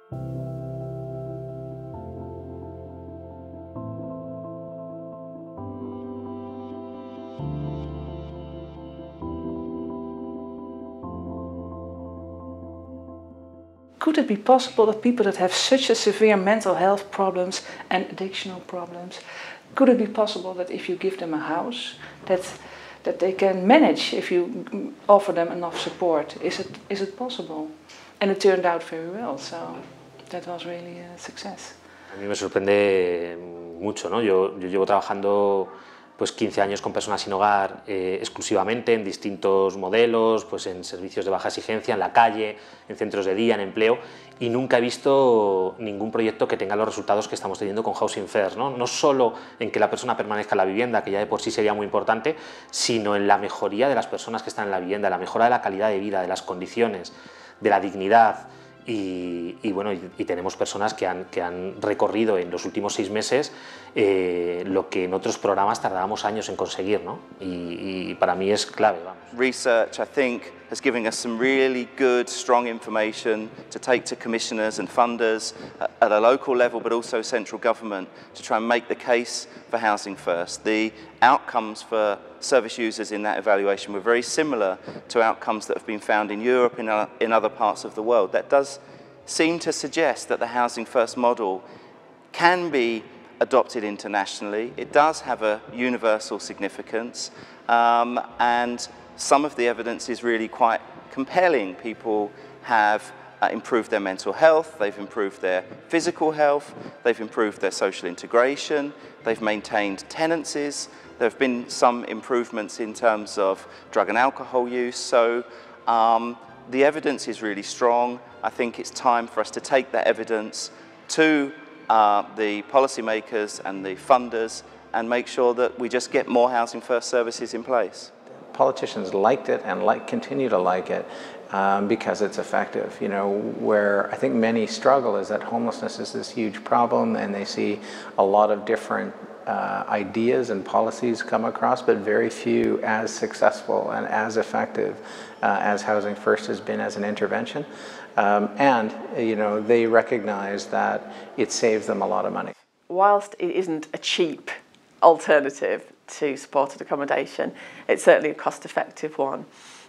Could it be possible that people that have such a severe mental health problems and addictional problems, could it be possible that if you give them a house, that they can manage if you offer them enough support? Is it possible? And it turned out very well, so that was really a success. A mí me sorprende mucho, ¿no? Yo llevo trabajando pues 15 años con personas sin hogar exclusivamente en distintos modelos, pues en servicios de baja exigencia, en la calle, en centros de día, en empleo, y nunca he visto ningún proyecto que tenga los resultados que estamos teniendo con Housing First, ¿no? No solo en que la persona permanezca en la vivienda, que ya de por sí sería muy importante, sino en la mejoría de las personas que están en la vivienda, la mejora de la calidad de vida, de las condiciones, de la dignidad. Y bueno, y tenemos personas que han recorrido en los últimos 6 meses lo que en otros programas tardábamos años en conseguir, ¿no? Y para mí es clave, vamos. Research, I think, has given us some really good, strong information to take to commissioners and funders at a local level, but also central government, to try and make the case for Housing First. The outcomes for service users in that evaluation were very similar to outcomes that have been found in Europe and in other parts of the world. That does seem to suggest that the Housing First model can be adopted internationally. It does have a universal significance, and some of the evidence is really quite compelling. People have improved their mental health, they've improved their physical health, they've improved their social integration, they've maintained tenancies, there have been some improvements in terms of drug and alcohol use, so the evidence is really strong. I think it's time for us to take that evidence to the policymakers and the funders and make sure that we just get more Housing First services in place. Politicians liked it and continue to like it because it's effective. You know, where I think many struggle is that homelessness is this huge problem, and they see a lot of different ideas and policies come across, but very few as successful and as effective as Housing First has been as an intervention. And you know, they recognize that it saves them a lot of money. Whilst it isn't a cheap alternative to supported accommodation, it's certainly a cost-effective one.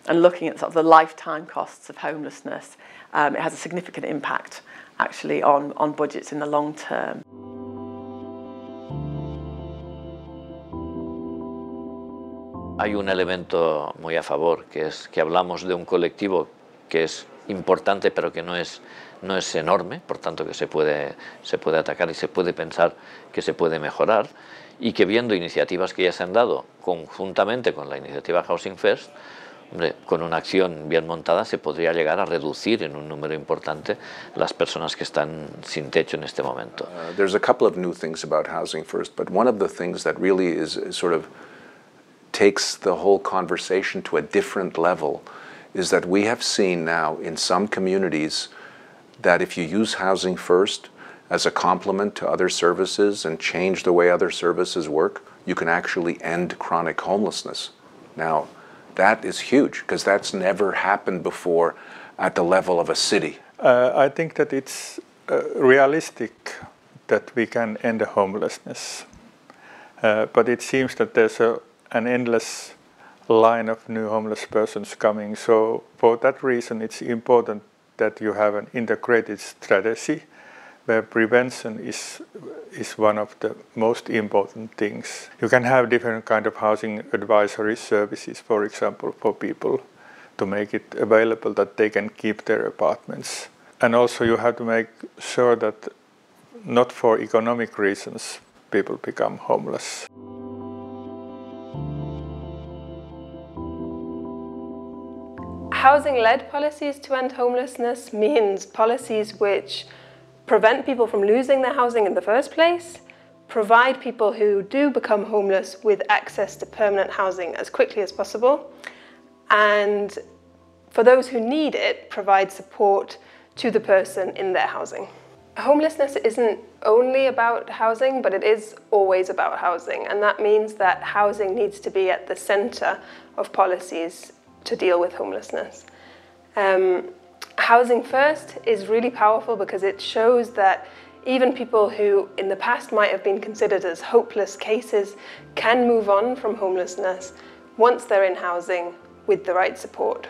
And looking at sort of the lifetime costs of homelessness, it has a significant impact actually on budgets in the long term. Hay un elemento muy a favor, que es que hablamos de un colectivo que es importante pero que no es enorme, por tanto que se puede atacar y se puede pensar que se puede mejorar, y que viendo iniciativas que ya se han dado conjuntamente con la iniciativa Housing First, hombre, con una acción bien montada se podría llegar a reducir en un número importante las personas que están sin techo en este momento. There's a couple of new things about Housing First, but one of the things that really is sort of takes the whole conversation to a different level is that we have seen now in some communities that if you use Housing First as a complement to other services and change the way other services work, you can actually end chronic homelessness. Now, that is huge because that's never happened before at the level of a city. I think that it's realistic that we can end homelessness, but it seems that there's an endless line of new homeless persons coming. So for that reason, it's important that you have an integrated strategy where prevention is one of the most important things. You can have different kind of housing advisory services, for example, for people to make it available that they can keep their apartments. And also you have to make sure that not for economic reasons people become homeless. Housing-led policies to end homelessness means policies which prevent people from losing their housing in the first place, provide people who do become homeless with access to permanent housing as quickly as possible, and for those who need it, provide support to the person in their housing. Homelessness isn't only about housing, but it is always about housing, and that means that housing needs to be at the centre of policies to deal with homelessness. Housing First is really powerful because it shows that even people who in the past might have been considered as hopeless cases can move on from homelessness once they're in housing with the right support.